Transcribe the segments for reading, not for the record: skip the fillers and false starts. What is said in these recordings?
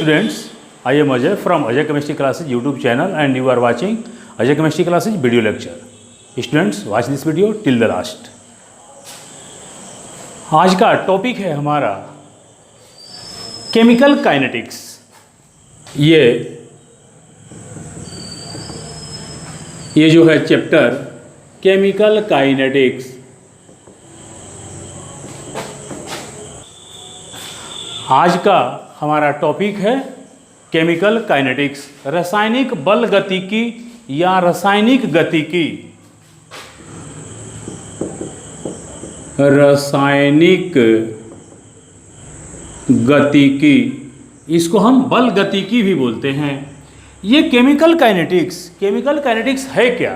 students, I am Ajay from Ajay Chemistry Classes YouTube channel and you are watching Ajay Chemistry Classes video lecture. Students, watch this video till the last. आज का topic है हमारा chemical kinetics. ये जो है chapter chemical kinetics, आज का हमारा टॉपिक है केमिकल काइनेटिक्स, रासायनिक बल गतिकी या रासायनिक गतिकी। रासायनिक गतिकी, इसको हम बल गतिकी भी बोलते हैं। ये केमिकल काइनेटिक्स है क्या?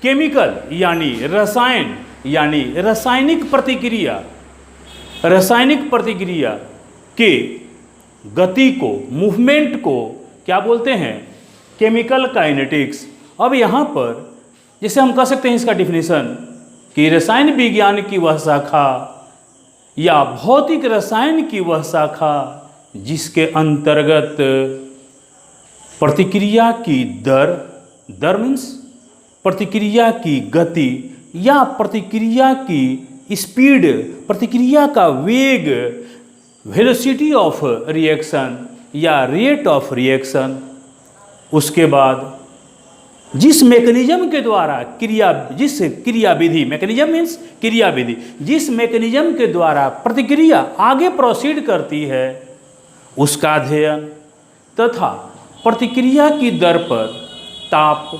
केमिकल यानी रसायन, यानी रासायनिक प्रतिक्रिया के गति को, मूवमेंट को क्या बोलते हैं? Chemical kinetics. अब यहाँ पर जैसे हम कह सकते हैं इसका डिफिनीशन कि रसायन विज्ञान की वह शाखा या भौतिक रसायन की वह शाखा जिसके अंतर्गत प्रतिक्रिया की दर मीन्स प्रतिक्रिया की गति या प्रतिक्रिया की स्पीड, प्रतिक्रिया का वेग, वेलोसिटी ऑफ रिएक्शन या रेट ऑफ रिएक्शन, उसके बाद जिस मैकेनिज्म के द्वारा जिस मैकेनिज्म के द्वारा प्रतिक्रिया आगे प्रोसीड करती है उसका अध्ययन, तथा प्रतिक्रिया की दर पर ताप,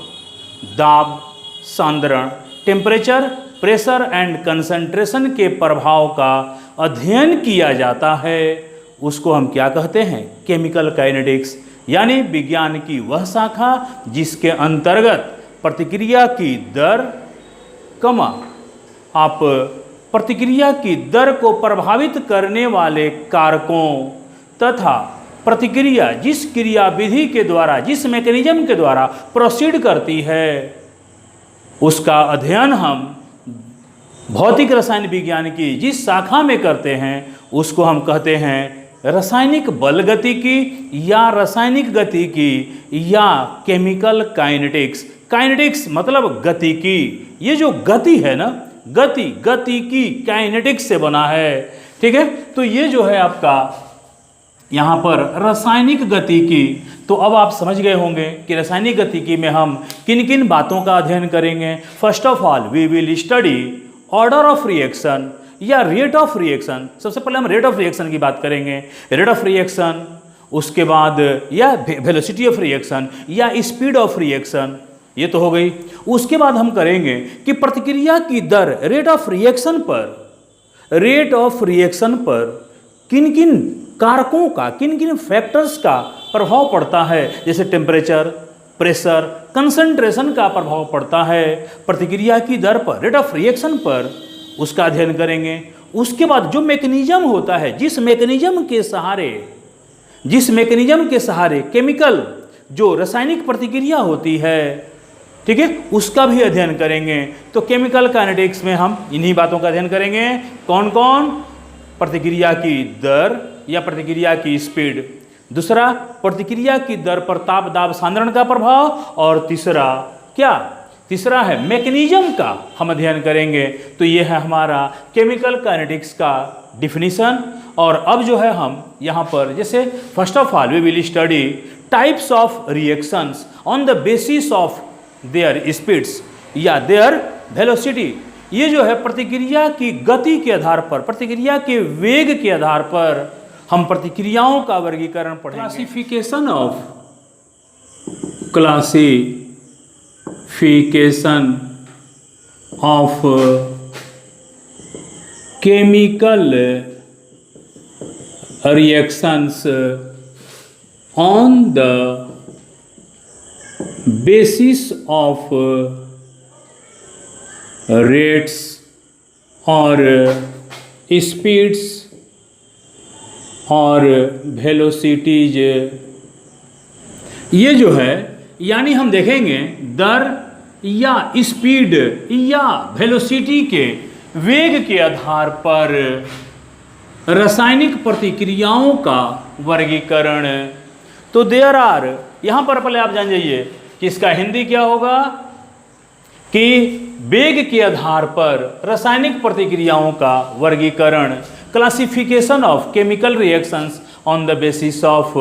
दाब, सांद्रण, टेम्परेचर, प्रेशर एंड कंसंट्रेशन के प्रभाव का अध्ययन किया जाता है, उसको हम क्या कहते हैं? Chemical kinetics. यानी विज्ञान की वह शाखा जिसके अंतर्गत प्रतिक्रिया की दर, आप प्रतिक्रिया की दर को प्रभावित करने वाले कारकों तथा प्रतिक्रिया जिस क्रियाविधि के द्वारा, जिस मैकेनिज्म के द्वारा प्रोसीड करती है उसका अध्ययन हम भौतिक रसायन विज्ञान की जिस शाखा में करते हैं उसको हम कहते हैं रासायनिक बल गतिकी या रासायनिक गतिकी या केमिकल काइनेटिक्स। काइनेटिक्स मतलब गतिकी। ये जो गति है ना, गतिकी काइनेटिक्स से बना है, ठीक है। तो ये जो है आपका यहाँ पर रासायनिक गतिकी। तो अब आप समझ गए होंगे कि रासायनिक गतिकी में हम किन किन बातों का अध्ययन करेंगे। First of all we will study order of reaction या रेट ऑफ रिएक्शन। सबसे पहले हम रेट ऑफ रिएक्शन की बात करेंगे, रेट ऑफ रिएक्शन, उसके बाद या वेलोसिटी ऑफ रिएक्शन या स्पीड ऑफ रिएक्शन, ये तो हो गई। उसके बाद हम करेंगे कि प्रतिक्रिया की दर, रेट ऑफ रिएक्शन पर किन किन कारकों का, किन किन फैक्टर्स का प्रभाव पड़ता है, जैसे टेम्परेचर, प्रेशर, कंसंट्रेशन का प्रभाव पड़ता है प्रतिक्रिया की दर पर, रेट ऑफ रिएक्शन पर, उसका अध्ययन करेंगे। उसके बाद जो मैकेनिज्म होता है, जिस मैकेनिज्म के सहारे केमिकल जो रासायनिक प्रतिक्रिया होती है, ठीक है, उसका भी अध्ययन करेंगे। तो केमिकल काइनेटिक्स में हम इन्हीं बातों का अध्ययन करेंगे। कौन कौन? प्रतिक्रिया की दर या प्रतिक्रिया की स्पीड, दूसरा प्रतिक्रिया की दर पर ताप, दाब, सांद्रण का प्रभाव, और तीसरा है मैकेनिज्म का हम अध्ययन करेंगे। तो ये है हमारा केमिकल काइनेटिक्स का डिफिनीशन। और अब जो है हम यहाँ पर जैसे first of all we will study types of reactions on the basis of their speeds या देयर वेलोसिटी। ये जो है प्रतिक्रिया की गति के आधार पर, प्रतिक्रिया के वेग के आधार पर हम प्रतिक्रियाओं का वर्गीकरण पढ़ेंगे। Classification of chemical reactions on the basis of rates और स्पीड्स और वेलोसिटीज। ये जो है यानी हम देखेंगे दर या स्पीड या वेलोसिटी के वेग के आधार पर रासायनिक प्रतिक्रियाओं का वर्गीकरण तो देयर आर, यहाँ पर पहले आप जान जाइए कि इसका हिंदी क्या होगा कि वेग के आधार पर रासायनिक प्रतिक्रियाओं का वर्गीकरण, classification of chemical reactions on the basis of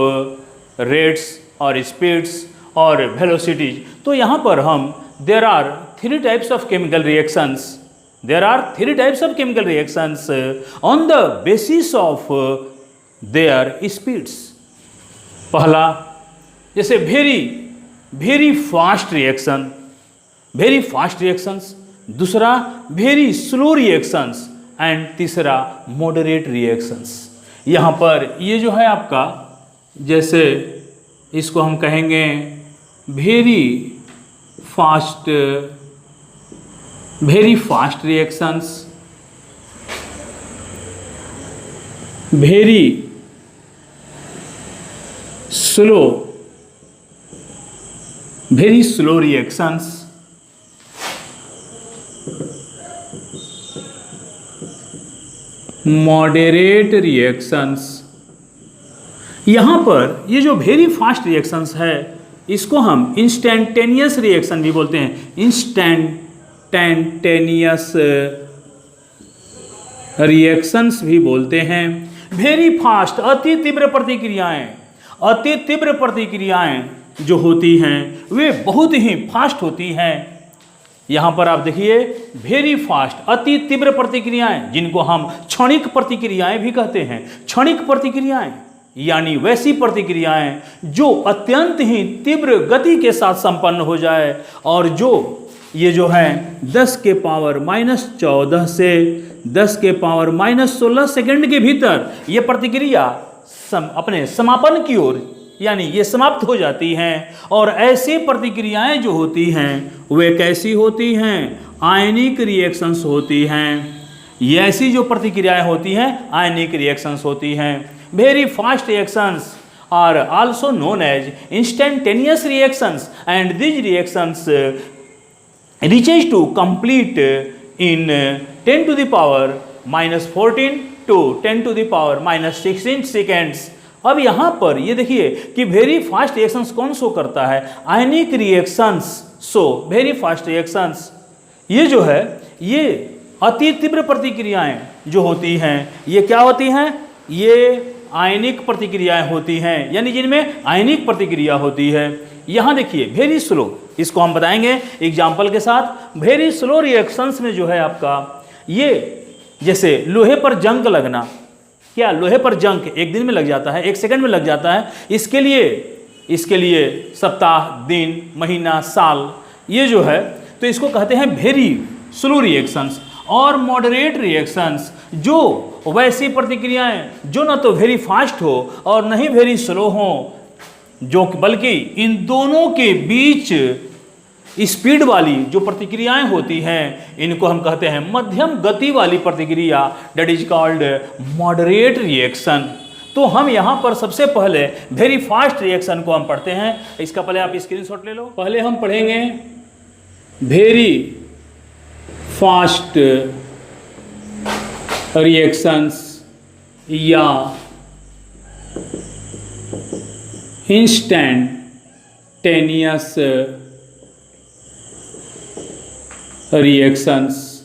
rates और स्पीड्स और वेलोसिटीज। तो यहाँ पर हम there are three types of chemical reactions, there are three types of chemical reactions on the basis of their speeds. पहला जैसे very fast reaction, very fast reactions, दूसरा very slow reactions and तीसरा moderate reactions. यहाँ पर ये जो है आपका, जैसे इसको हम कहेंगे very fast reactions, very slow reactions, moderate reactions. यहाँ पर ये जो वेरी फास्ट रिएक्शंस है इसको हम इंस्टेंटेनियस रिएक्शन भी बोलते हैं, इंस्टेंटेनियस रिएक्शंस भी बोलते हैं। वेरी फास्ट अति तीव्र प्रतिक्रियाएं जो होती हैं वे बहुत ही फास्ट होती हैं। यहाँ पर आप देखिए वेरी फास्ट अति तीव्र प्रतिक्रियाएं, जिनको हम क्षणिक प्रतिक्रियाएं भी कहते हैं। क्षणिक प्रतिक्रियाएं यानी वैसी प्रतिक्रियाएं जो अत्यंत ही तीव्र गति के साथ संपन्न हो जाए और जो ये जो है 10 के पावर -14 से 10 के पावर -16 सेकंड के भीतर ये प्रतिक्रिया अपने समापन की ओर यानी ये समाप्त हो जाती हैं। और ऐसी प्रतिक्रियाएं जो होती हैं वे कैसी होती हैं? आयनिक रिएक्शंस होती हैं। ये ऐसी जो प्रतिक्रियाएं होती हैं आयनिक रिएक्शंस होती हैं। Very fast reactions are also known as instantaneous reactions, and these reactions reaches to complete in 10 to the power -14 to 10 to the power -16 seconds। अब यहाँ पर ये देखिए कि वेरी फास्ट रिएक्शंस कौन शो करता है? Ionic reactions show very fast reactions. ये जो है ये अति तीव्र प्रतिक्रियाएं जो होती हैं ये क्या होती हैं? ये आयनिक प्रतिक्रियाएं होती हैं, यानी जिनमें आयनिक प्रतिक्रिया होती है। यहाँ देखिए वेरी स्लो, इसको हम बताएंगे एग्जाम्पल के साथ। वेरी स्लो रिएक्शंस में जो है आपका ये जैसे लोहे पर जंग लगना, क्या लोहे पर जंग एक दिन में लग जाता है, एक सेकंड में लग जाता है? इसके लिए सप्ताह, दिन, महीना, साल ये जो है, तो इसको कहते हैं वेरी स्लो रिएक्शंस। और मॉडरेट रिएक्शंस जो वैसी प्रतिक्रियाएं जो न तो वेरी फास्ट हो और न ही वेरी स्लो हो, जो बल्कि इन दोनों के बीच स्पीड वाली जो प्रतिक्रियाएं होती हैं इनको हम कहते हैं मध्यम गति वाली प्रतिक्रिया, that is called moderate reaction. तो हम यहाँ पर सबसे पहले वेरी फास्ट रिएक्शन को हम पढ़ते हैं। इसका पहले आप स्क्रीनशॉट ले लो। पहले हम पढ़ेंगे वेरी फास्ट रिएक्शंस या इंस्टेंटेनियस रिएक्शंस।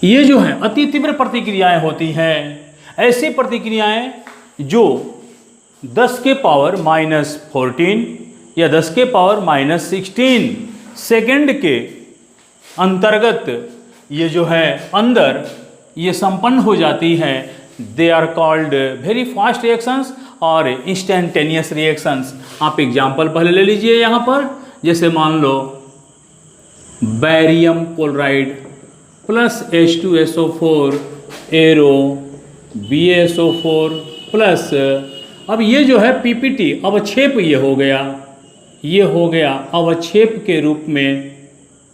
ये जो है अति तीव्र प्रतिक्रियाएं होती हैं, ऐसी प्रतिक्रियाएं जो 10 के पावर -14 या 10 के पावर -16 सेकंड के अंतर्गत ये जो है अंदर ये संपन्न हो जाती हैं। They are called very fast reactions और इंस्टेंटेनियस रिएक्शंस। आप एग्जाम्पल पहले ले लीजिए यहाँ पर, जैसे मान लो barium chloride plus H2SO4 arrow BaSO4 plus, अब ये जो है PPT अवक्षेप ये हो गया अवक्षेप के रूप में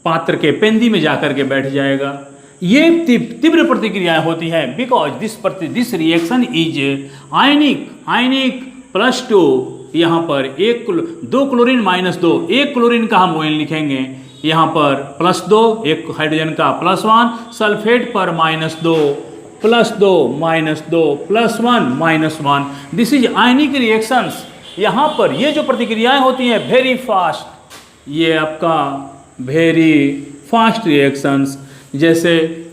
पात्र के पेंदी में जाकर के बैठ जाएगा। ये तीव्र प्रतिक्रियाएं होती हैं बिकॉज दिस रिएक्शन इज आयनिक +2, यहाँ पर 2 क्लोरीन -2, 1 क्लोरीन का हम ON लिखेंगे, यहाँ पर +2, एक हाइड्रोजन का +1, सल्फेट पर -2, +2 -2 +1 -1। दिस इज आयनिक रिएक्शंस यहाँ पर ये जो प्रतिक्रियाएं होती हैं वेरी फास्ट, ये आपका वेरी फास्ट रिएक्शंस, जैसे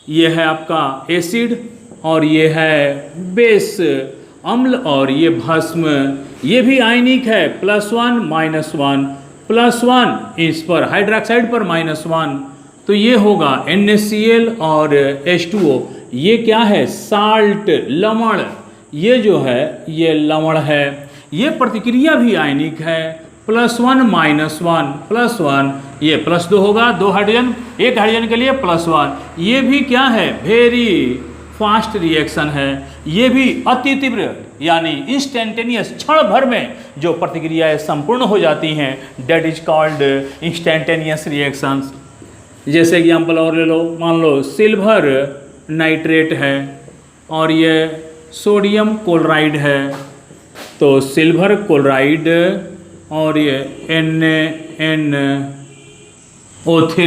ये है आपका एसिड और ये है बेस अम्ल और ये भस्म, ये भी आयनिक है, +1 -1 +1 इस पर हाइड्रोक्साइड पर -1, तो ये होगा NaCl और H2O। ये क्या है? साल्ट, लवण, ये जो है ये लवण है। ये प्रतिक्रिया भी आयनिक है, +1 -1 +1, ये +2 होगा, 2 हाइड्रोजन, 1 हाइड्रोजन के लिए +1। ये भी क्या है? वेरी फास्ट रिएक्शन है। ये भी अति तीव्र यानी इंस्टेंटेनियस, क्षण भर में जो प्रतिक्रियाएं संपूर्ण हो जाती हैं, that is called instantaneous reactions. जैसे एग्जाम्पल और ले लो, मान लो सिल्वर नाइट्रेट है और ये सोडियम क्लोराइड है, तो सिल्वर क्लोराइड और ये NaNO3,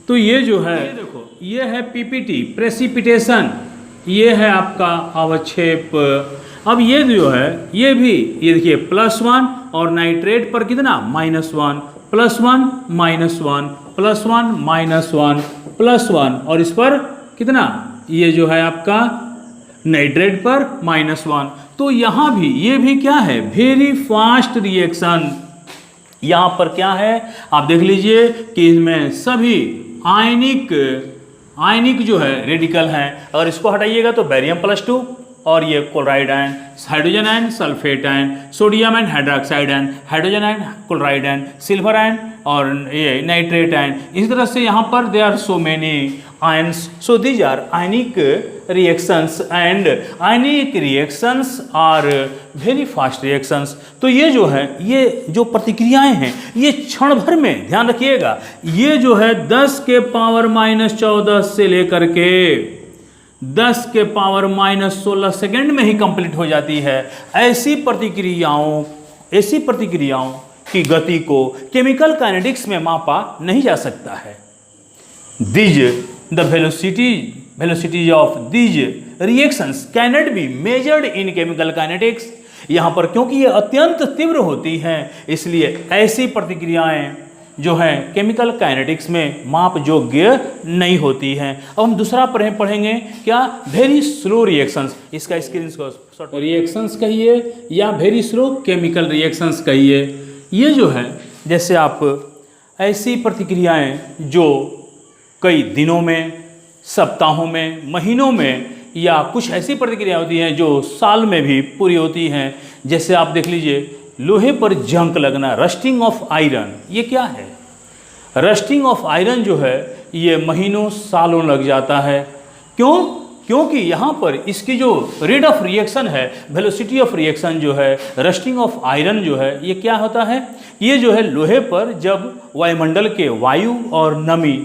तो ये जो है देखो ये है PPT प्रेसिपिटेशन, ये है आपका अवक्षेप। अब ये जो है ये भी ये देखिए +1 और नाइट्रेट पर कितना? -1 +1 -1 +1 -1 +1 और इस पर कितना? ये जो है आपका नाइट्रेट पर -1। तो यहाँ भी ये भी क्या है? Very fast reaction. यहाँ पर क्या है आप देख लीजिए कि इनमें सभी आयनिक जो है रेडिकल हैं। अगर इसको हटाइएगा तो बेरियम +2 और ये chloride ion, hydrogen ion, sulphate ion, sodium ion, hydroxide ion, hydrogen ion, chloride ion, silver ion और ये नाइट्रेट आयन। इस तरह से यहाँ पर they are so many ions, so these are ionic reactions and ionic reactions are very fast reactions। तो ये जो है ये जो प्रतिक्रियाएं हैं ये क्षण भर में, ध्यान रखिएगा, ये जो है 10 के पावर -14 से लेकर के 10 के पावर -16 सेकेंड में ही कंप्लीट हो जाती है। ऐसी प्रतिक्रियाओं की गति को केमिकल काइनेटिक्स में मापा नहीं जा सकता है। The velocities of these reactions cannot be measured in chemical kinetics। यहाँ पर क्योंकि ये अत्यंत तीव्र होती हैं, इसलिए ऐसी प्रतिक्रियाएं जो हैं केमिकल काइनेटिक्स में माप योग्य नहीं होती हैं। अब हम दूसरा पढ़ेंगे क्या? Very slow reactions. इसका स्क्रीन रिएक्शंस कहिए या वेरी स्लो केमिकल रिएक्शंस कहिए। ये जो है जैसे आप ऐसी प्रतिक्रियाएं जो कई दिनों में, सप्ताहों में, महीनों में या कुछ ऐसी प्रतिक्रिया होती हैं जो साल में भी पूरी होती हैं। जैसे आप देख लीजिए लोहे पर जंग लगना, रस्टिंग ऑफ आयरन, ये क्या है? रस्टिंग ऑफ आयरन जो है ये महीनों सालों लग जाता है। क्यों? क्योंकि यहाँ पर इसकी जो रेट ऑफ रिएक्शन है, वेलोसिटी ऑफ रिएक्शन जो है, रस्टिंग ऑफ आयरन जो है, ये क्या होता है? ये जो है लोहे पर जब वायुमंडल के वायु और नमी,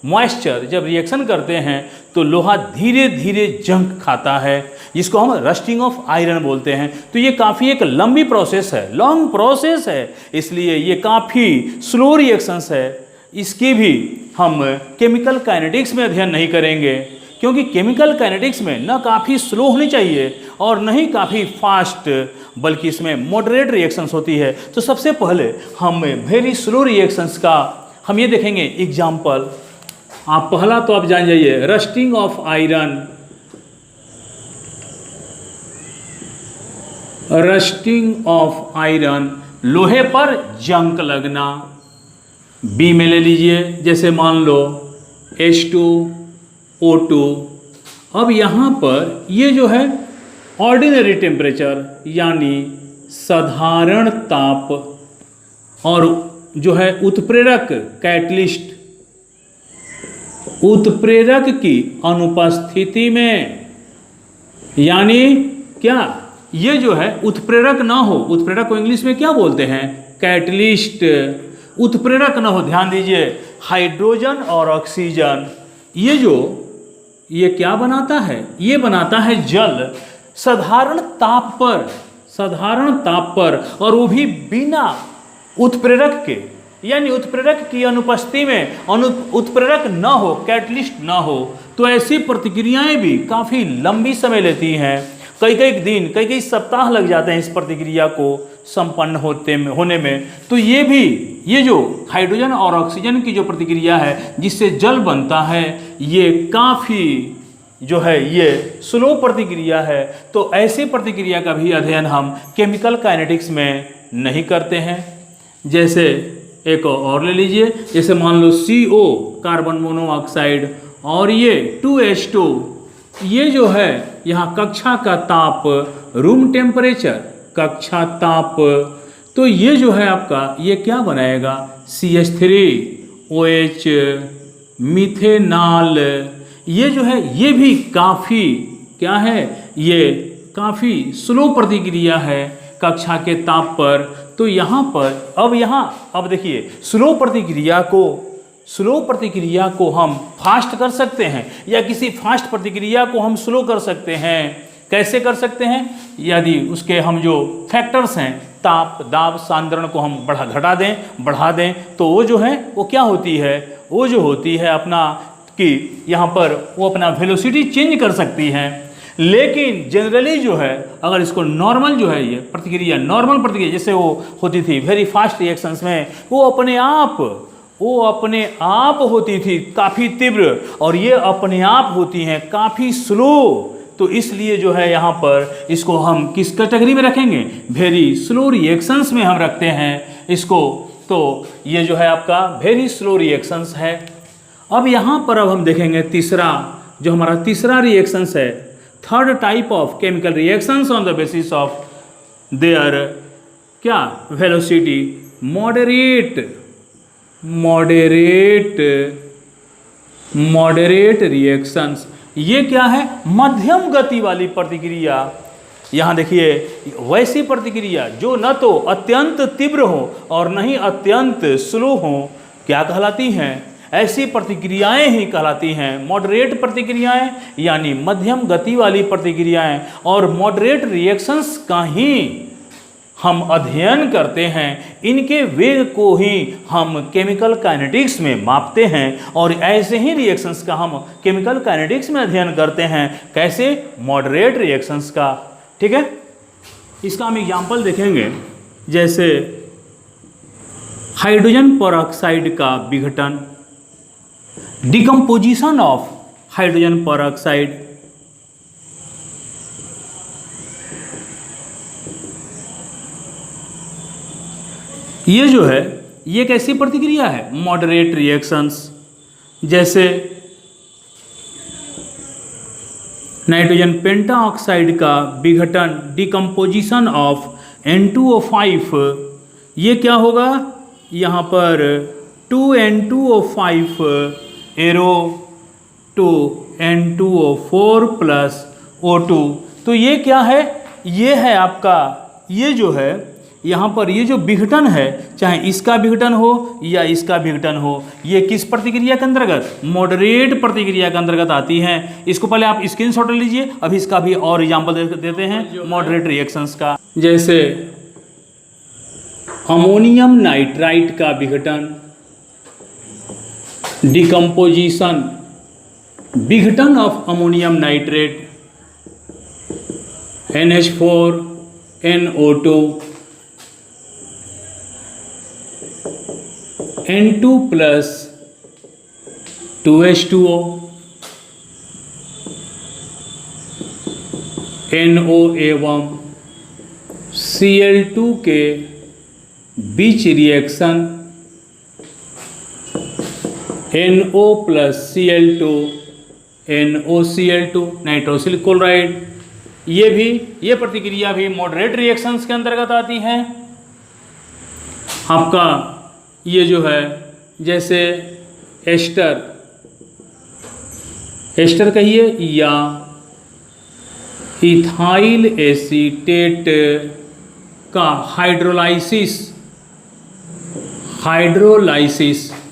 मॉइस्चर जब रिएक्शन करते हैं तो लोहा धीरे धीरे जंग खाता है, जिसको हम रस्टिंग ऑफ आयरन बोलते हैं। तो ये काफ़ी एक लंबी प्रोसेस है, लॉन्ग प्रोसेस है, इसलिए ये काफ़ी स्लो रिएक्शंस है। इसकी भी हम केमिकल काइनेटिक्स में अध्ययन नहीं करेंगे, क्योंकि केमिकल काइनेटिक्स में न काफ़ी स्लो होनी चाहिए और न ही काफ़ी फास्ट, बल्कि इसमें मॉडरेट रिएक्शंस होती है। तो सबसे पहले हम वेरी स्लो रिएक्शंस का हम ये देखेंगे एग्जाम्पल। आप पहला तो आप जान जाइए, rusting of iron. Rusting of iron, लोहे पर जंग लगना। बी में ले लीजिए, जैसे मान लो H2O2। अब यहाँ पर ये जो है ऑर्डिनरी टेम्परेचर यानी साधारण ताप, और जो है उत्प्रेरक कैटलिस्ट, उत्प्रेरक की अनुपस्थिति में, यानी क्या? ये जो है उत्प्रेरक ना हो, उत्प्रेरक को इंग्लिश में क्या बोलते हैं? कैटलिस्ट। उत्प्रेरक ना हो, ध्यान दीजिए, हाइड्रोजन और ऑक्सीजन, ये क्या बनाता है? ये बनाता है जल साधारण ताप पर, साधारण ताप पर, और वो भी बिना उत्प्रेरक के, यानी उत्प्रेरक की अनुपस्थिति में, उत्प्रेरक ना हो, कैटलिस्ट ना हो। तो ऐसी प्रतिक्रियाएं भी काफ़ी लंबी समय लेती हैं। कई कई दिन, कई कई सप्ताह लग जाते हैं इस प्रतिक्रिया को संपन्न होने में। तो ये जो हाइड्रोजन और ऑक्सीजन की जो प्रतिक्रिया है जिससे जल बनता है, ये काफ़ी जो है ये स्लो प्रतिक्रिया है। तो ऐसे प्रतिक्रिया का भी अध्ययन हम केमिकल काइनेटिक्स में नहीं करते हैं। जैसे एक और ले लीजिए, जैसे मान लो CO कार्बन मोनोऑक्साइड और ये 2H2, ये जो है यहाँ कक्षा का ताप, रूम टेम्परेचर, कक्षा ताप, तो ये जो है आपका ये क्या बनाएगा, CH3OH मिथेनॉल। ये जो है ये भी काफ़ी क्या है, ये काफ़ी स्लो प्रतिक्रिया है कक्षा के ताप पर। तो यहाँ पर अब देखिए स्लो प्रतिक्रिया को हम फास्ट कर सकते हैं या किसी फास्ट प्रतिक्रिया को हम स्लो कर सकते हैं। कैसे कर सकते हैं? यदि उसके हम जो फैक्टर्स हैं, ताप, दाब, सांद्रण को हम बढ़ा दें तो वो जो है वो क्या होती है, वो जो होती है अपना कि यहाँ पर वो अपना वेलोसिटी चेंज कर सकती हैं। लेकिन जनरली जो है अगर इसको नॉर्मल जो है ये प्रतिक्रिया, नॉर्मल प्रतिक्रिया जैसे वो होती थी वेरी फास्ट रिएक्शंस में, वो अपने आप होती थी काफ़ी तीव्र, और ये अपने आप होती हैं काफ़ी स्लो। तो इसलिए जो है यहाँ पर इसको हम किस कैटेगरी में रखेंगे, वेरी स्लो रिएक्शंस में हम रखते हैं इसको। तो ये जो है आपका वेरी स्लो रिएक्शंस है। अब यहाँ पर हम देखेंगे जो हमारा तीसरा रिएक्शंस है, third type of chemical reactions on the basis of there क्या वेलोसिटी, मॉडरेट रिएक्शंस। ये क्या है, मध्यम गति वाली प्रतिक्रिया। यहाँ देखिए वैसी प्रतिक्रिया जो न तो अत्यंत तीव्र हो और न ही अत्यंत स्लो हो, क्या कहलाती हैं, ऐसी प्रतिक्रियाएं ही कहलाती हैं मॉडरेट प्रतिक्रियाएं, यानी मध्यम गति वाली प्रतिक्रियाएं। और मॉडरेट रिएक्शंस का ही हम अध्ययन करते हैं, इनके वेग को ही हम केमिकल काइनेटिक्स में मापते हैं, और ऐसे ही रिएक्शंस का हम केमिकल काइनेटिक्स में अध्ययन करते हैं। कैसे, मॉडरेट रिएक्शंस का। ठीक है, इसका हम एग्जाम्पल देखेंगे, जैसे हाइड्रोजन परऑक्साइड का विघटन, डिकम्पोजिशन ऑफ हाइड्रोजन परऑक्साइड। ये जो है ये कैसी प्रतिक्रिया है, मॉडरेट रिएक्शंस। जैसे नाइट्रोजन पेंटाऑक्साइड का विघटन, डिकम्पोजिशन ऑफ N2O5, ये क्या होगा, यहाँ पर 2N2O5 arrow to N2O4 plus O2। तो ये क्या है, ये है आपका, ये जो है यहाँ पर ये जो विघटन है, चाहे इसका विघटन हो या इसका विघटन हो, ये किस प्रतिक्रिया के अंतर्गत, मॉडरेट प्रतिक्रिया के अंतर्गत आती हैं। इसको पहले आप स्क्रीनशॉट ले लीजिए, अभी इसका भी और एग्जांपल देते हैं मॉडरेट रिएक्शंस का। जैसे अमोनियम नाइट्राइट का विघटन, डिकम्पोजिशन, विघटन of ammonium nitrate, NH4NO2 N2 plus 2H2O, NO एवं Cl2 के बीच reaction, NO plus Cl2 NOCl2 nitrosyl chloride. ये प्रतिक्रिया भी मॉडरेट रिएक्शंस के अंतर्गत आती हैं। आपका ये जो है जैसे एस्टर कहिए या इथाइल एसीटेट का हाइड्रोलाइसिस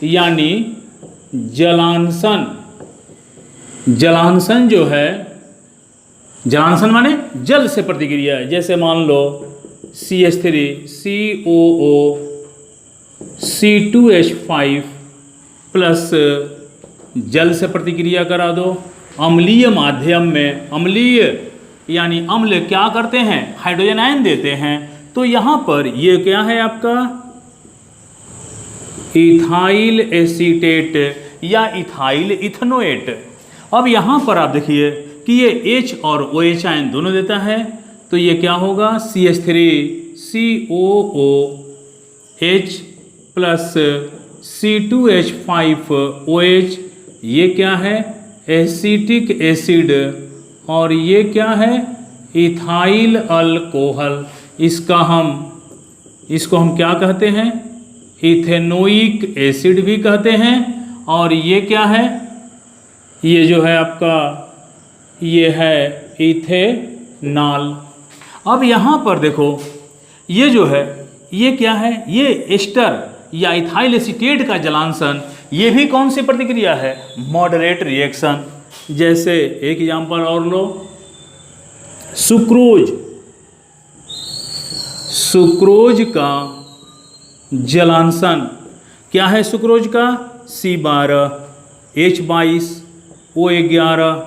यानी जलांसन जो है, जलांसन माने जल से प्रतिक्रिया है। जैसे मान लो CH3 COO C2H5 प्लस जल से प्रतिक्रिया करा दो, अम्लीय माध्यम में, अम्लीय यानी अम्ल क्या करते हैं, हाइड्रोजन आयन देते हैं। तो यहाँ पर ये क्या है आपका इथाइल एसीटेट या इथाइल इथनोएट। अब यहाँ पर आप देखिए कि ये H और OH आयन दोनों देता है, तो ये क्या होगा CH3COOH प्लस C2H5OH, ये क्या है एसिटिक एसिड, और ये क्या है इथाइल अल्कोहल। इसको हम क्या कहते हैं, इथेनोइक एसिड भी कहते हैं। और ये क्या है, ये जो है आपका ये है इथेनॉल। अब यहाँ पर देखो ये जो है ये क्या है, ये एस्टर या इथाइल एसीटेट का जलांशन, ये भी कौन सी प्रतिक्रिया है, मॉडरेट रिएक्शन। जैसे एक एग्जांपल और लो, सुक्रोज का जलांशन क्या है, सुक्रोज का C12H22O11,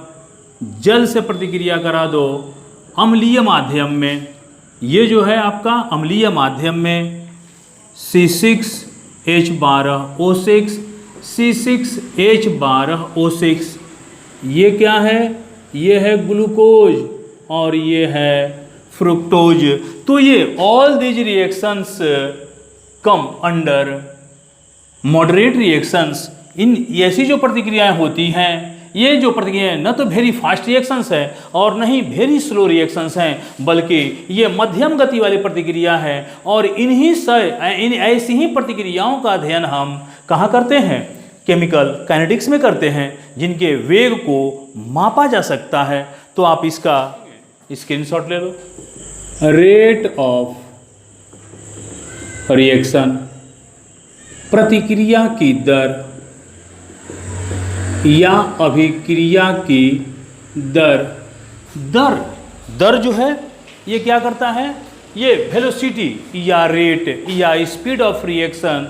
जल से प्रतिक्रिया करा दो अम्लीय माध्यम में, ये जो है आपका अम्लीय माध्यम में C6H12O6, C6H12O6, ये क्या है, ये है ग्लूकोज और ये है फ्रुक्टोज। तो ये all these reactions come under moderate reactions. इन ऐसी जो प्रतिक्रियाएं होती हैं, ये जो प्रतिक्रियाएं न तो वेरी फास्ट रिएक्शंस है और न ही वेरी स्लो रिएक्शंस हैं, बल्कि ये मध्यम गति वाली प्रतिक्रिया है। और इन ऐसी ही प्रतिक्रियाओं का अध्ययन हम कहाँ करते हैं, केमिकल काइनेटिक्स में करते हैं, जिनके वेग को मापा जा सकता है। तो आप इसका स्क्रीनशॉट ले लो। रेट ऑफ रिएक्शन, प्रतिक्रिया की दर या अभिक्रिया की दर जो है ये क्या करता है, ये वेलोसिटी या रेट या स्पीड ऑफ रिएक्शन,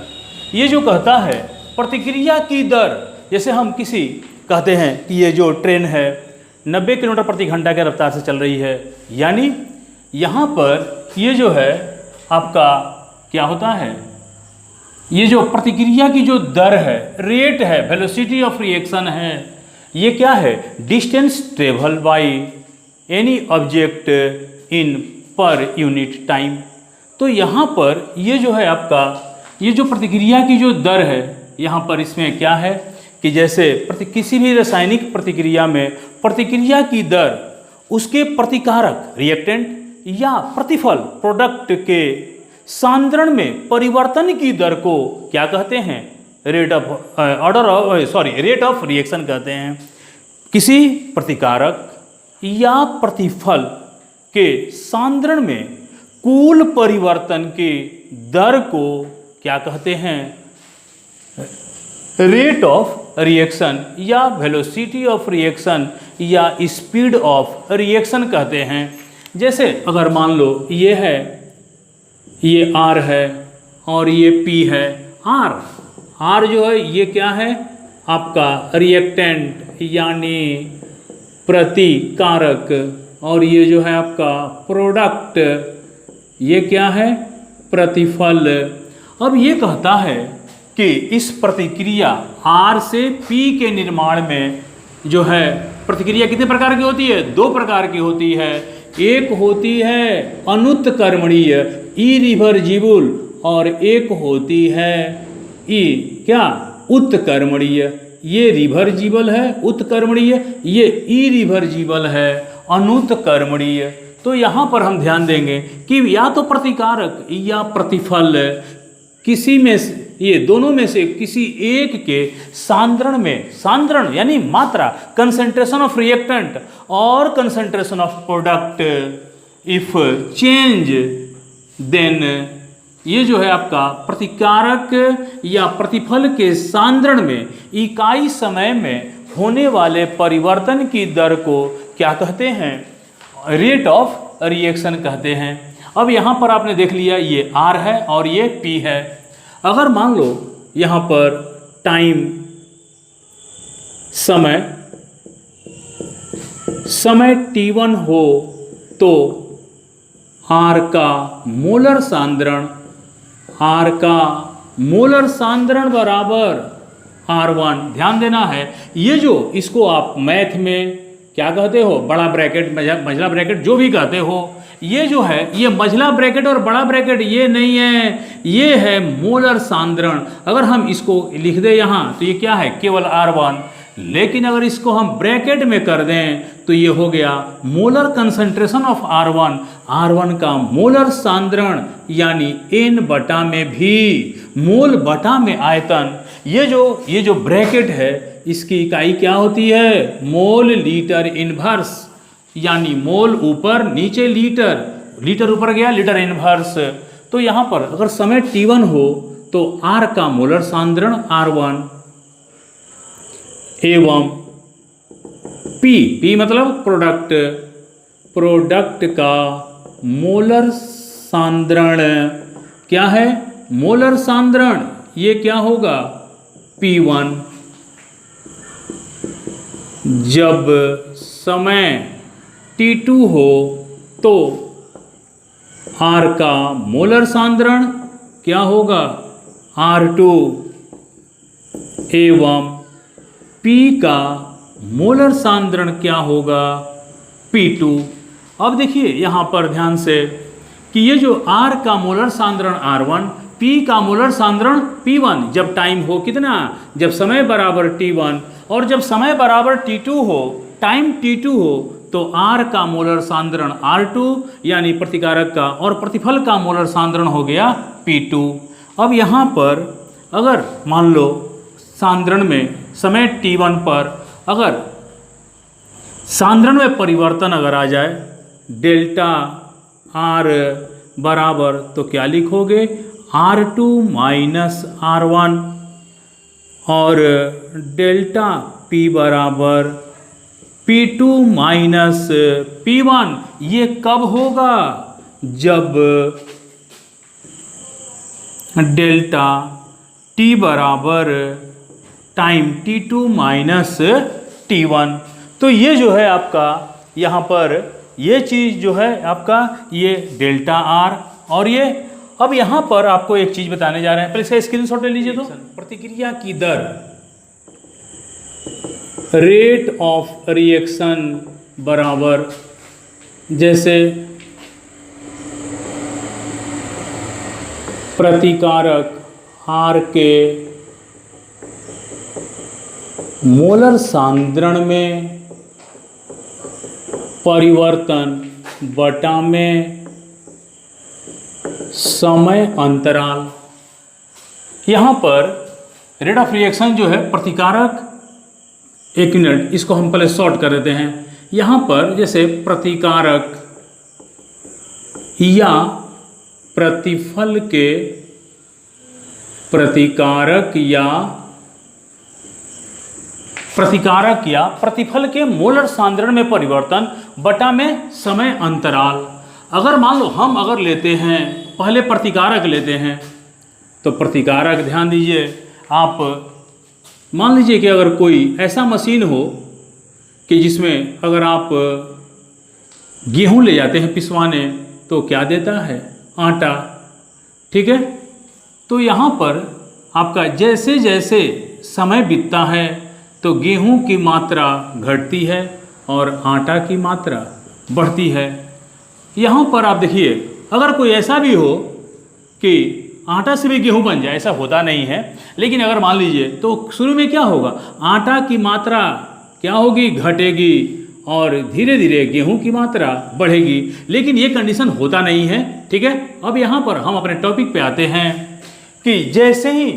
ये जो कहता है प्रतिक्रिया की दर। जैसे हम किसी कहते हैं कि ये जो ट्रेन है 90 किलोमीटर प्रति घंटा के रफ्तार से चल रही है, यानी यहाँ पर ये जो है आपका क्या होता है, ये जो प्रतिक्रिया की जो दर है, रेट है, वेलोसिटी ऑफ रिएक्शन है, ये क्या है, distance travel by any object in per unit time. तो यहाँ पर ये जो है आपका ये जो प्रतिक्रिया की जो दर है, यहाँ पर इसमें क्या है कि जैसे किसी भी रासायनिक प्रतिक्रिया में प्रतिक्रिया की दर उसके प्रतिकारक रिएक्टेंट या प्रतिफल प्रोडक्ट के सांद्रण में परिवर्तन की दर को क्या कहते हैं, रेट ऑफ रिएक्शन कहते हैं। किसी प्रतिकारक या प्रतिफल के सांद्रण में कुल परिवर्तन की दर को क्या कहते हैं, रेट ऑफ रिएक्शन या वेलोसिटी ऑफ रिएक्शन या स्पीड ऑफ रिएक्शन कहते हैं। जैसे अगर मान लो ये है, ये R है और ये P है। R जो है ये क्या है आपका रिएक्टेंट यानी प्रतिकारक, और ये जो है आपका प्रोडक्ट, ये क्या है प्रतिफल। अब ये कहता है कि इस प्रतिक्रिया R से P के निर्माण में जो है प्रतिक्रिया कितने प्रकार की होती है, दो प्रकार की होती है। एक होती है अनुत्क्रमणीय इरिवर्जिबल और एक होती है क्या उत्क्रमणीय। ये रिवर्जिबल है उत्क्रमणीय, ये इरिवर्जिबल है अनुत्क्रमणीय। तो यहाँ पर हम ध्यान देंगे कि या तो प्रतिकारक या प्रतिफल किसी में ये दोनों में से किसी एक के सांद्रण में, सांद्रण यानी मात्रा, कंसंट्रेशन ऑफ रिएक्टेंट और concentration of product if change then, ये जो है आपका प्रतिकारक या प्रतिफल के सांद्रण में इकाई समय में होने वाले परिवर्तन की दर को क्या कहते हैं, रेट ऑफ रिएक्शन कहते हैं। अब यहाँ पर आपने देख लिया ये R है और ये P है। अगर मान लो यहाँ पर टाइम समय T1 हो तो R का मोलर सांद्रण, R का मोलर सांद्रण बराबर R1। ध्यान देना है, ये जो इसको आप मैथ में क्या कहते हो, बड़ा ब्रैकेट, मझला ब्रैकेट जो भी कहते हो, ये जो है ये मझला ब्रैकेट और बड़ा ब्रैकेट ये नहीं है, ये है मोलर सांद्रण। अगर हम इसको लिख दें यहाँ तो ये क्या है, केवल R1। लेकिन अगर इसको हम ब्रैकेट में कर दें तो ये हो गया molar concentration of R1, R1 का मोलर सांद्रण यानी N बटा में भी मोल बटा में आयतन। ये जो ब्रैकेट है इसकी इकाई क्या होती है, मोल लीटर इनवर्स, यानी मोल ऊपर नीचे लीटर, लीटर ऊपर गया लीटर इनवर्स। तो यहाँ पर अगर समय t1 हो तो R का मोलर सांद्रण R1 एवं P मतलब प्रोडक्ट का मोलर सांद्रण क्या है, मोलर सांद्रण ये क्या होगा P1। जब समय T2 हो तो R का मोलर सांद्रण क्या होगा R2 एवं P का मोलर सांद्रण क्या होगा P2। अब देखिए यहाँ पर ध्यान से कि ये जो R का मोलर सांद्रण R1, P का मोलर सांद्रण P1 जब टाइम हो कितना, जब समय बराबर T1 और जब समय बराबर T2 हो, टाइम T2 हो तो R का मोलर सांद्रण R2 यानी प्रतिकारक का, और प्रतिफल का मोलर सांद्रण हो गया P2। अब यहाँ पर अगर मान लो सांद्रण में समय T1 पर अगर सांद्रण में परिवर्तन अगर आ जाए डेल्टा R बराबर, तो क्या लिखोगे R2 माइनस R1 और डेल्टा P बराबर P2 माइनस P1। ये कब होगा, जब डेल्टा T बराबर टाइम T2 माइनस T1। तो ये जो है आपका यहाँ पर ये चीज़ जो है आपका ये डेल्टा R, और ये अब यहाँ पर आपको एक चीज़ बताने जा रहे हैं, पहले इसका स्क्रीनशॉट ले लीजिए। तो प्रतिक्रिया की दर, रेट ऑफ रिएक्शन बराबर, जैसे प्रतिकारक R के मोलर सांद्रण में परिवर्तन बटा में समय अंतराल। यहाँ पर रेट ऑफ रिएक्शन जो है प्रतिकारक, एक मिनट इसको हम पहले शॉर्ट कर देते हैं। यहाँ पर जैसे प्रतिकारक या प्रतिफल के, प्रतिकारक या प्रतिफल के मोलर सांद्रण में परिवर्तन बटा में समय अंतराल। अगर मान लो हम अगर लेते हैं, पहले प्रतिकारक लेते हैं, तो प्रतिकारक ध्यान दीजिए, आप मान लीजिए कि अगर कोई ऐसा मशीन हो कि जिसमें अगर आप गेहूं ले जाते हैं पिसवाने तो क्या देता है, आटा, ठीक है। तो यहाँ पर आपका जैसे जैसे समय बीतता है तो गेहूं की मात्रा घटती है और आटा की मात्रा बढ़ती है। यहाँ पर आप देखिए, अगर कोई ऐसा भी हो कि आटा से भी गेहूं बन जाए, ऐसा होता नहीं है, लेकिन अगर मान लीजिए तो शुरू में क्या होगा, आटा की मात्रा क्या होगी, घटेगी, और धीरे धीरे गेहूं की मात्रा बढ़ेगी। लेकिन ये कंडीशन होता नहीं है, ठीक है। अब यहाँ पर हम अपने टॉपिक पे आते हैं कि जैसे ही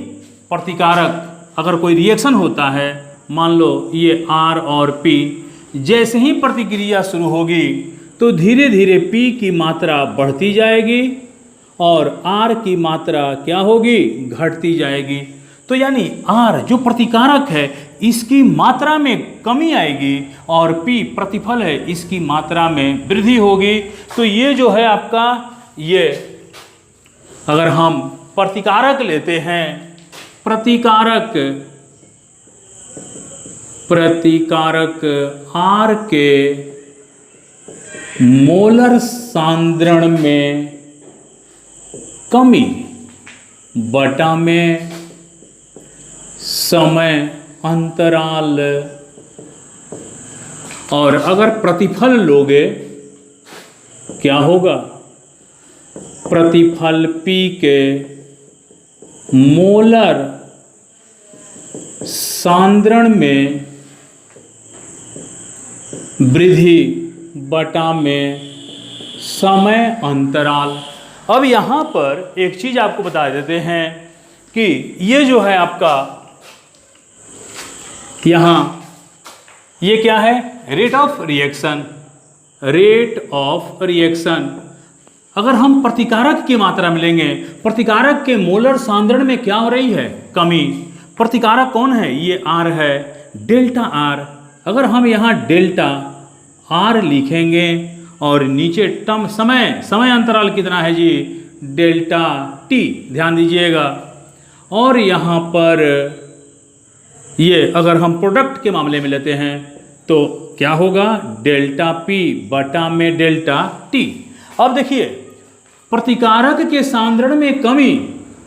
प्रतिकारक अगर कोई रिएक्शन होता है, मान लो ये R और P, जैसे ही प्रतिक्रिया शुरू होगी तो धीरे धीरे P की मात्रा बढ़ती जाएगी और R की मात्रा क्या होगी, घटती जाएगी। तो यानी R जो प्रतिकारक है इसकी मात्रा में कमी आएगी और P प्रतिफल है इसकी मात्रा में वृद्धि होगी। तो ये जो है आपका, ये अगर हम प्रतिकारक लेते हैं, प्रतिकारक R के मोलर सांद्रण में कमी बटा में समय अंतराल। और अगर प्रतिफल लोगे क्या होगा? प्रतिफल P के मोलर सांद्रण में वृद्धि बटा में समय अंतराल। अब यहाँ पर एक चीज आपको बता देते हैं कि ये जो है आपका यहाँ ये क्या है? Rate of reaction. Rate of reaction अगर हम प्रतिकारक की मात्रा में लेंगे, प्रतिकारक के मोलर सांद्रण में क्या हो रही है? कमी। प्रतिकारक कौन है? ये R है, डेल्टा R। अगर हम यहाँ डेल्टा R लिखेंगे और नीचे टर्म समय अंतराल कितना है जी? डेल्टा T, ध्यान दीजिएगा। और यहाँ पर ये अगर हम प्रोडक्ट के मामले में लेते हैं तो क्या होगा? डेल्टा P बटा में डेल्टा T। अब देखिए, प्रतिकारक के सांद्रण में कमी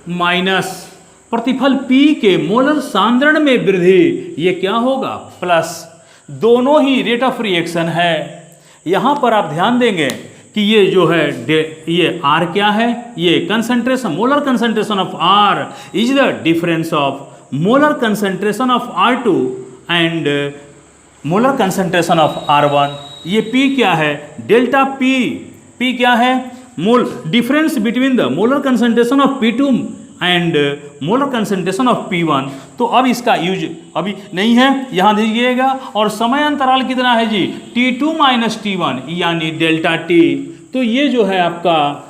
माइनस प्रतिफल P के मोलर सांद्रण में वृद्धि, ये क्या होगा? प्लस। दोनों ही रेट ऑफ रिएक्शन है। यहाँ पर आप ध्यान देंगे कि ये जो है ये R क्या है? ये concentration, molar concentration of R is the difference of molar concentration of R2 and molar concentration of R1। ये P क्या है? डेल्टा P क्या है? Mole difference between the molar concentration of P2 and molar concentration of P1। तो अब इसका use अभी नहीं है, यहाँ दीजिएगा। और समय अंतराल कितना है जी? T2 माइनस T1 यानी डेल्टा T। तो ये जो है आपका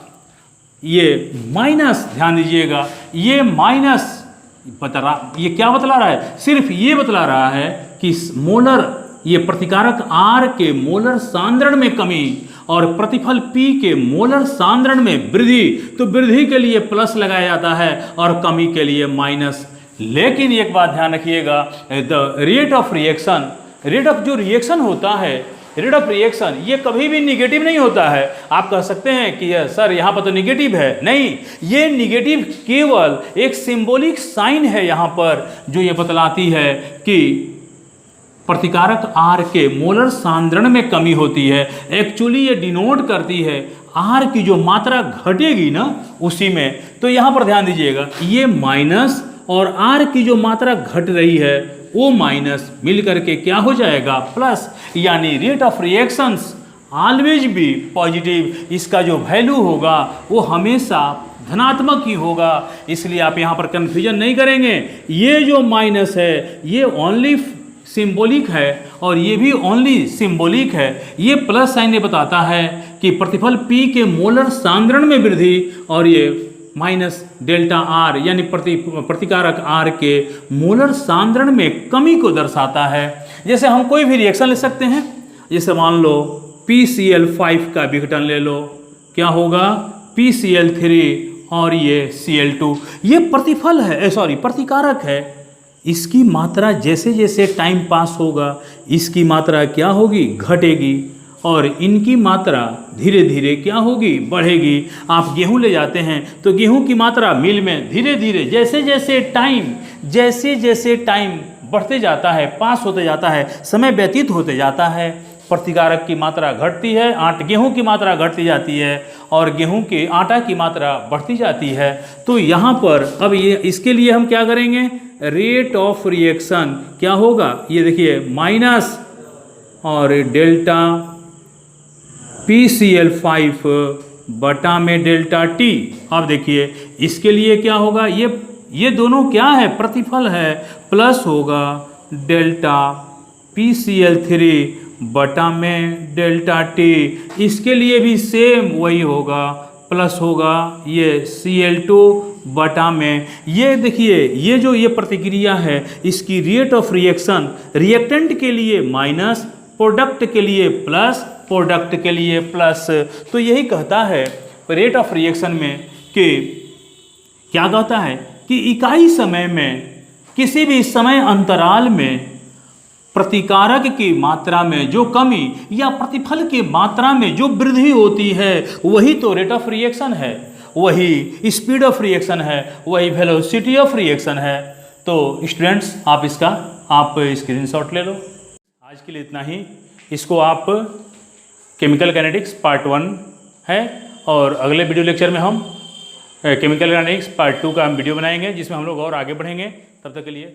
ये माइनस, ध्यान दीजिएगा, ये माइनस बता रहा, ये क्या बतला रहा है? सिर्फ ये बतला रहा है कि मोलर, ये प्रतिकारक R के मोलर सांद्रण में कमी और प्रतिफल P के मोलर सांद्रण में वृद्धि। तो वृद्धि के लिए प्लस लगाया जाता है और कमी के लिए माइनस। लेकिन एक बात ध्यान रखिएगा, the rate of reaction, rate of जो रिएक्शन होता है, रेट ऑफ रिएक्शन ये कभी भी निगेटिव नहीं होता है। आप कह सकते हैं कि सर यहाँ पर तो निगेटिव है, नहीं, ये निगेटिव केवल एक सिंबॉलिक साइन है यहाँ पर, जो ये बतलाती है कि प्रतिकारक R के मोलर सांद्रण में कमी होती है। एक्चुअली ये डिनोट करती है R की जो मात्रा घटेगी ना उसी में। तो यहाँ पर ध्यान दीजिएगा, ये माइनस और R की जो मात्रा घट रही है वो माइनस मिल करके क्या हो जाएगा? प्लस। यानी rate of reactions always be positive. इसका जो वैल्यू होगा वो हमेशा धनात्मक ही होगा। इसलिए आप यहाँ पर कन्फ्यूजन नहीं करेंगे। ये जो माइनस है ये ओनली सिंबॉलिक है और ये भी ओनली सिंबॉलिक है। ये प्लस साइन ये बताता है कि प्रतिफल P के मोलर सांद्रण में वृद्धि और ये माइनस डेल्टा R यानी प्रतिकारक R के मोलर सांद्रण में कमी को दर्शाता है। जैसे हम कोई भी रिएक्शन ले सकते हैं, जैसे मान लो PCl5 का विघटन ले लो, क्या होगा? PCl3 और ये Cl2। ये प्रतिफल है, सॉरी प्रतिकारक है। इसकी मात्रा जैसे जैसे टाइम पास होगा इसकी मात्रा क्या होगी? घटेगी। और इनकी मात्रा धीरे धीरे क्या होगी? बढ़ेगी। आप गेहूं ले जाते हैं तो गेहूं की मात्रा मिल में धीरे धीरे जैसे जैसे टाइम बढ़ते जाता है, पास होते जाता है, समय व्यतीत होते जाता है, प्रतिकारक की मात्रा घटती है, गेहूं की मात्रा घटती जाती है और गेहूं के आटा की मात्रा बढ़ती जाती है। तो यहाँ पर अब ये इसके लिए हम क्या करेंगे? रेट ऑफ रिएक्शन क्या होगा? ये देखिए माइनस और डेल्टा PCl5 बटा में डेल्टा T। अब देखिए इसके लिए क्या होगा? ये दोनों क्या है? प्रतिफल है, प्लस होगा डेल्टा PCl3 बटा में डेल्टा T। इसके लिए भी सेम वही होगा, प्लस होगा ये Cl2 बटा में। ये देखिए ये प्रतिक्रिया है, इसकी रेट ऑफ रिएक्शन रिएक्टेंट के लिए माइनस, प्रोडक्ट के लिए प्लस, प्रोडक्ट के लिए प्लस। तो यही कहता है रेट ऑफ रिएक्शन में कि क्या कहता है कि इकाई समय में किसी भी समय अंतराल में प्रतिकारक की मात्रा में जो कमी या प्रतिफल की मात्रा में जो वृद्धि होती है वही तो रेट ऑफ रिएक्शन है, वही स्पीड ऑफ रिएक्शन है, वही वेलोसिटी ऑफ रिएक्शन है। तो स्टूडेंट्स आप स्क्रीनशॉट ले लो। आज के लिए इतना ही। इसको आप केमिकल काइनेटिक्स पार्ट 1 है और अगले वीडियो लेक्चर में हम केमिकल काइनेटिक्स पार्ट 2 का हम वीडियो बनाएंगे जिसमें हम लोग और आगे बढ़ेंगे। तब तक के लिए